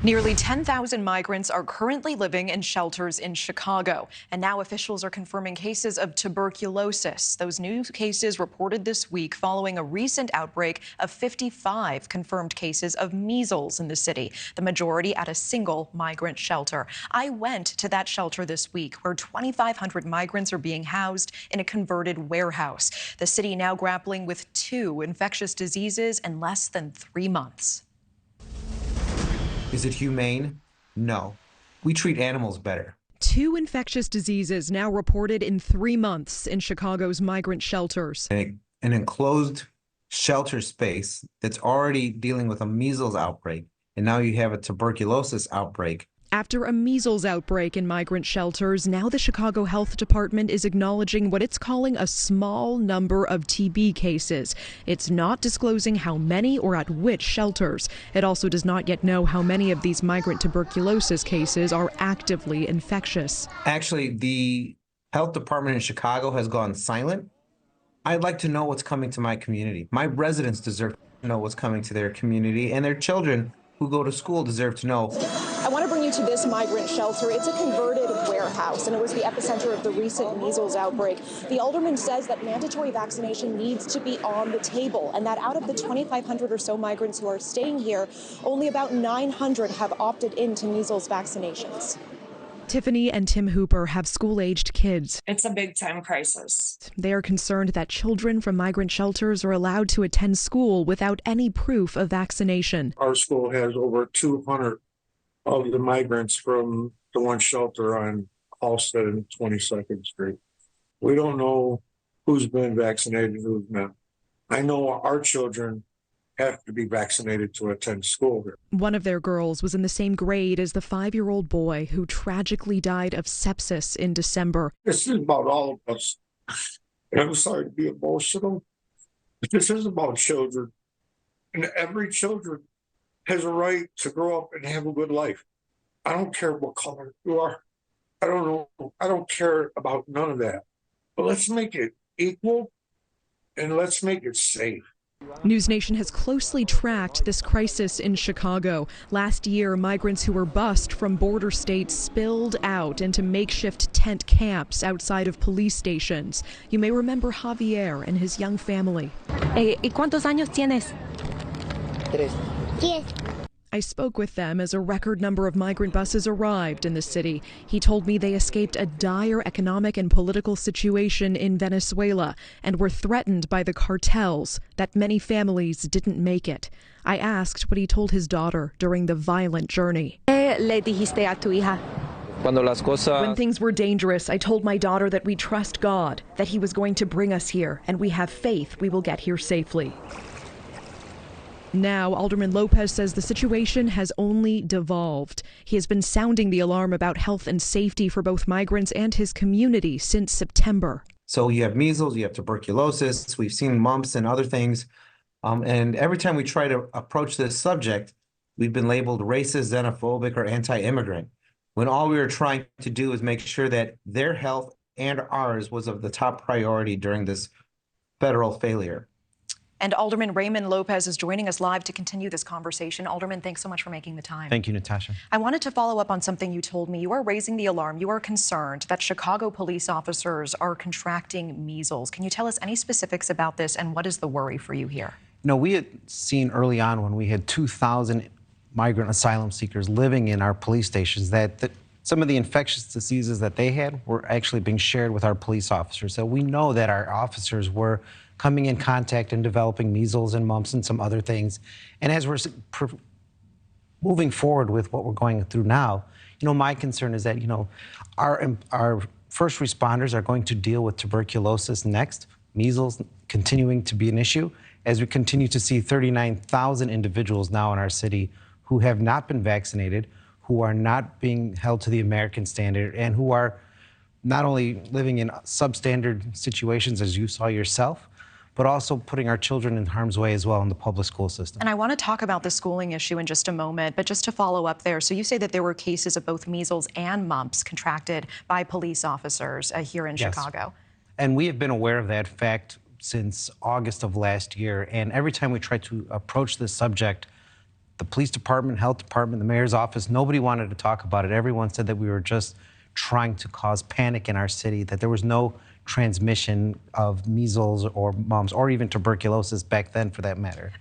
Nearly 10,000 migrants are currently living in shelters in Chicago, and now officials are confirming cases of tuberculosis. Those new cases reported this week following a recent outbreak of 55 confirmed cases of measles in the city, the majority at a single migrant shelter. I went to that shelter this week where 2,500 migrants are being housed in a converted warehouse. The city now grappling with 2 infectious diseases in less than 3 months. Is it humane? No. We treat animals better. 2 infectious diseases now reported in 3 months in Chicago's migrant shelters. An enclosed shelter space that's already dealing with a measles outbreak, and now you have a tuberculosis outbreak. After a measles outbreak in migrant shelters, now the Chicago Health Department is acknowledging what it's calling a small number of TB cases. It's not disclosing how many or at which shelters. It also does not yet know how many of these migrant tuberculosis cases are actively infectious. Actually, the health department in Chicago has gone silent. I'd like to know what's coming to my community. My residents deserve to know what's coming to their community, and their children who go to school deserve to know. I want to bring you to this migrant shelter. It's a converted warehouse, and it was the epicenter of the recent measles outbreak. The alderman says that mandatory vaccination needs to be on the table, and that out of the 2,500 or so migrants who are staying here, only about 900 have opted into measles vaccinations. Tiffany and Tim Hooper have school-aged kids. It's a big-time crisis. They are concerned that children from migrant shelters are allowed to attend school without any proof of vaccination. Our school has over 200 of the migrants from the one shelter on Halsted and 22nd Street. We don't know who's been vaccinated and who's not. I know our children have to be vaccinated to attend school here. One of their girls was in the same grade as the 5-year-old boy who tragically died of sepsis in December. This is about all of us. And I'm sorry to be emotional, but this is about children. And every children has a right to grow up and have a good life. I don't care what color you are. I don't know. I don't care about none of that. But let's make it equal and let's make it safe. NewsNation has closely tracked this crisis in Chicago. Last year, migrants who were bused from border states spilled out into makeshift tent camps outside of police stations. You may remember Javier and his young family. ¿Y cuántos años tienes? 3. 10. I spoke with them as a record number of migrant buses arrived in the city. He told me they escaped a dire economic and political situation in Venezuela and were threatened by the cartels, that many families didn't make it. I asked what he told his daughter during the violent journey. ¿Qué le dijiste a tu hija? When things were dangerous, I told my daughter that we trust God, that he was going to bring us here, and we have faith we will get here safely. Now, Alderman Lopez says the situation has only devolved. He has been sounding the alarm about health and safety for both migrants and his community since September. So you have measles, you have tuberculosis, we've seen mumps and other things. And every time we try to approach this subject, we've been labeled racist, xenophobic, or anti-immigrant, when all we were trying to do is make sure that their health and ours was of the top priority during this federal failure. And Alderman Raymond Lopez is joining us live to continue this conversation. Alderman, thanks so much for making the time. Thank you, Natasha. I wanted to follow up on something you told me. You are raising the alarm. You are concerned that Chicago police officers are contracting measles. Can you tell us any specifics about this, and what is the worry for you here? No, we had seen early on when we had 2,000 migrant asylum seekers living in our police stations that some of the infectious diseases that they had were actually being shared with our police officers. So we know that our officers were coming in contact and developing measles and mumps and some other things. And as we're moving forward with what we're going through now, my concern is that, our first responders are going to deal with tuberculosis next, measles continuing to be an issue, as we continue to see 39,000 individuals now in our city who have not been vaccinated, who are not being held to the American standard, and who are not only living in substandard situations, as you saw yourself, but also putting our children in harm's way as well in the public school system. And I want to talk about the schooling issue in just a moment, but just to follow up there, so you say that there were cases of both measles and mumps contracted by police officers here in Chicago. And we have been aware of that fact since August of last year, and every time we try to approach this subject, The police department, health department, the mayor's office, nobody wanted to talk about it. Everyone said that we were just trying to cause panic in our city, that there was no transmission of measles or mumps or even tuberculosis back then for that matter.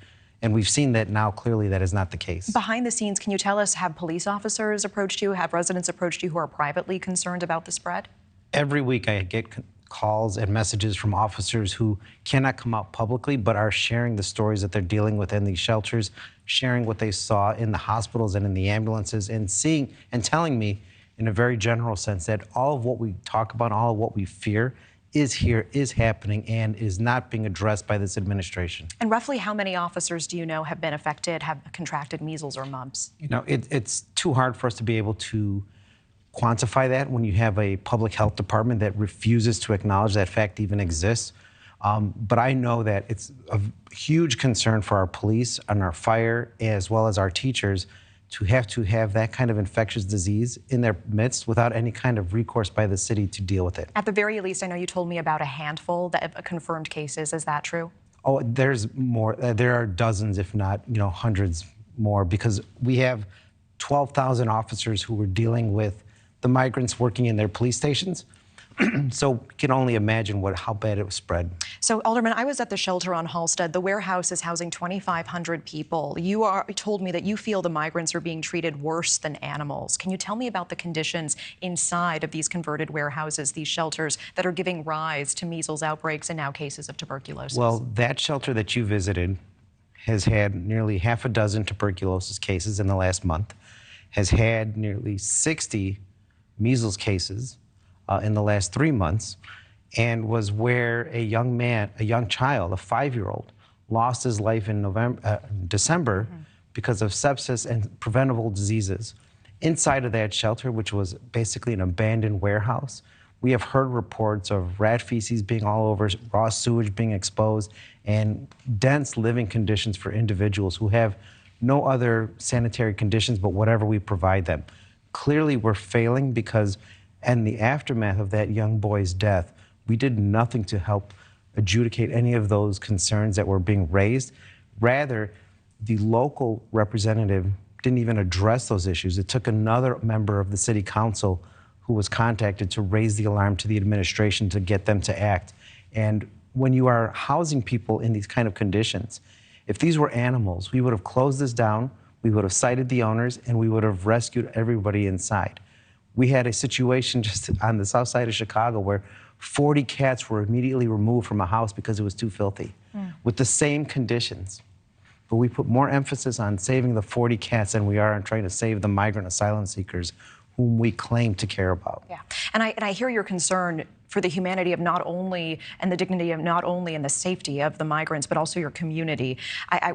And we've seen that now clearly that is not the case. Behind the scenes, can you tell us, have police officers approached you, have residents approached you who are privately concerned about the spread? Every week I get calls and messages from officers who cannot come out publicly but are sharing the stories that they're dealing with in these shelters, sharing what they saw in the hospitals and in the ambulances, and seeing and telling me in a very general sense that all of what we talk about, all of what we fear is here, is happening, and is not being addressed by this administration. And roughly how many officers do you know have been affected, have contracted measles or mumps? You know, it's too hard for us to be able to quantify that when you have a public health department that refuses to acknowledge that fact even exists. But I know that it's a huge concern for our police and our fire, as well as our teachers, to have that kind of infectious disease in their midst without any kind of recourse by the city to deal with it. At the very least, I know you told me about a handful of confirmed cases. Is that true? Oh, there's more. There are dozens, if not, hundreds more, because we have 12,000 officers who were dealing with the migrants working in their police stations. So you can only imagine how bad it was spread. So, Alderman, I was at the shelter on Halstead. The warehouse is housing 2,500 people. You told me that you feel the migrants are being treated worse than animals. Can you tell me about the conditions inside of these converted warehouses, these shelters that are giving rise to measles outbreaks and now cases of tuberculosis? Well, that shelter that you visited has had nearly half a dozen tuberculosis cases in the last month, has had nearly 60 measles cases in the last 3 months, and was where a young child, a 5-year-old, lost his life in December because of sepsis and preventable diseases. Inside of that shelter, which was basically an abandoned warehouse, we have heard reports of rat feces being all over, raw sewage being exposed, and dense living conditions for individuals who have no other sanitary conditions but whatever we provide them. Clearly, we're failing because in the aftermath of that young boy's death, we did nothing to help adjudicate any of those concerns that were being raised. Rather, the local representative didn't even address those issues. It took another member of the city council who was contacted to raise the alarm to the administration to get them to act. And when you are housing people in these kind of conditions, if these were animals, we would have closed this down, we would have cited the owners, and we would have rescued everybody inside. We had a situation just on the south side of Chicago where 40 cats were immediately removed from a house because it was too filthy, with the same conditions. But we put more emphasis on saving the 40 cats than we are on trying to save the migrant asylum seekers whom we claim to care about. Yeah, and I hear your concern for the humanity of not only, and the dignity of not only and the safety of the migrants, but also your community.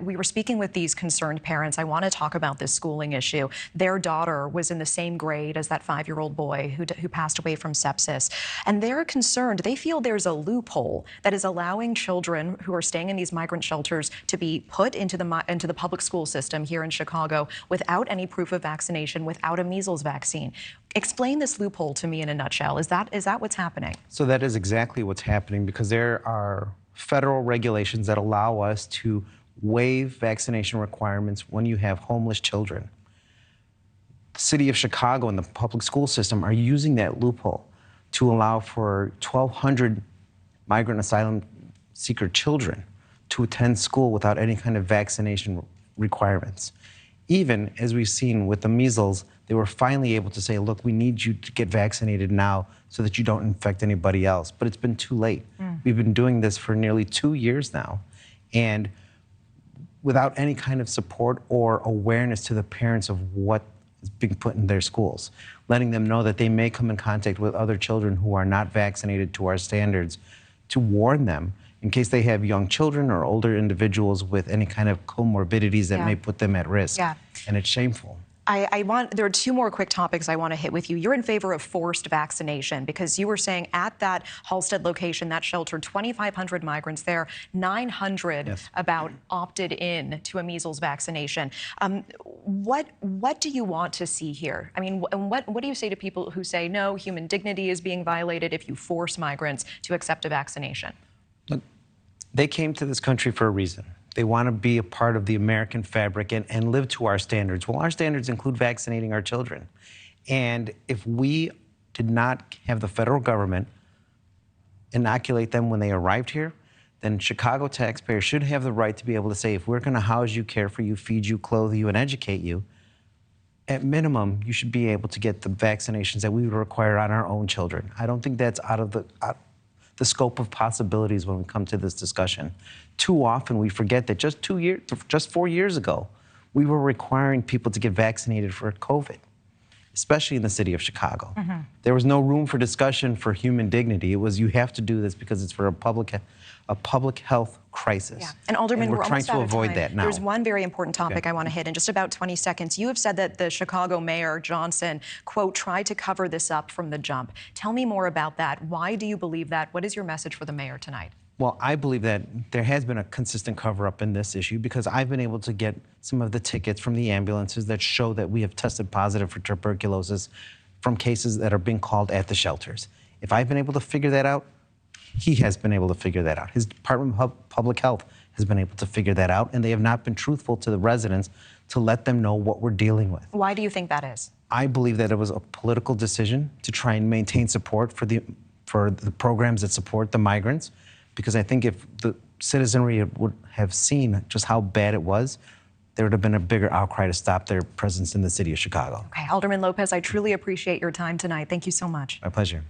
We were speaking with these concerned parents. I want to talk about this schooling issue. Their daughter was in the same grade as that 5-year-old boy who passed away from sepsis. And they're concerned. They feel there's a loophole that is allowing children who are staying in these migrant shelters to be put into the public school system here in Chicago without any proof of vaccination, without a measles vaccine. Explain this loophole to me in a nutshell. Is that what's happening? So that is exactly what's happening, because there are federal regulations that allow us to waive vaccination requirements when you have homeless children. The city of Chicago and the public school system are using that loophole to allow for 1,200 migrant asylum seeker children to attend school without any kind of vaccination requirements. Even as we've seen with the measles, they were finally able to say, look, we need you to get vaccinated now so that you don't infect anybody else. But it's been too late. We've been doing this for nearly 2 years now, and without any kind of support or awareness to the parents of what is being put in their schools, letting them know that they may come in contact with other children who are not vaccinated to our standards, to warn them in case they have young children or older individuals with any kind of comorbidities that may put them at risk. And it's shameful. There are 2 more quick topics I want to hit with you. You're in favor of forced vaccination because you were saying at that Halstead location, that shelter, 2,500 migrants there, 900 about opted in to a measles vaccination. What do you want to see here? I mean, what do you say to people who say, no, human dignity is being violated if you force migrants to accept a vaccination? Look, they came to this country for a reason. They want to be a part of the American fabric and live to our standards. Well, our standards include vaccinating our children. And if we did not have the federal government inoculate them when they arrived here, then Chicago taxpayers should have the right to be able to say, if we're going to house you, care for you, feed you, clothe you, and educate you, at minimum, you should be able to get the vaccinations that we would require on our own children. I don't think that's out of the scope of possibilities when we come to this discussion. Too often we forget that just 4 years ago, we were requiring people to get vaccinated for COVID, especially in the city of Chicago. There was no room for discussion for human dignity. It was, you have to do this because it's for a public health crisis. Yeah. And Alderman, we're trying almost to out of avoid time. that now. There's one very important topic Okay. I want to hit in just about 20 seconds. You have said that the Chicago mayor, Johnson, quote, tried to cover this up from the jump. Tell me more about that. Why do you believe that? What is your message for the mayor tonight? Well, I believe that there has been a consistent cover-up in this issue because I've been able to get some of the tickets from the ambulances that show that we have tested positive for tuberculosis from cases that are being called at the shelters. If I've been able to figure that out, he has been able to figure that out. His Department of Public Health has been able to figure that out, and they have not been truthful to the residents to let them know what we're dealing with. Why do you think that is? I believe that it was a political decision to try and maintain support for the programs that support the migrants, because I think if the citizenry would have seen just how bad it was, there would have been a bigger outcry to stop their presence in the city of Chicago. Okay, Alderman Lopez, I truly appreciate your time tonight. Thank you so much. My pleasure.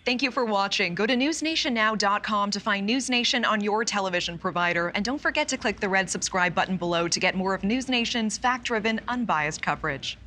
Thank you for watching. Go to newsnationnow.com to find News Nation on your television provider. And don't forget to click the red subscribe button below to get more of News Nation's fact-driven, unbiased coverage.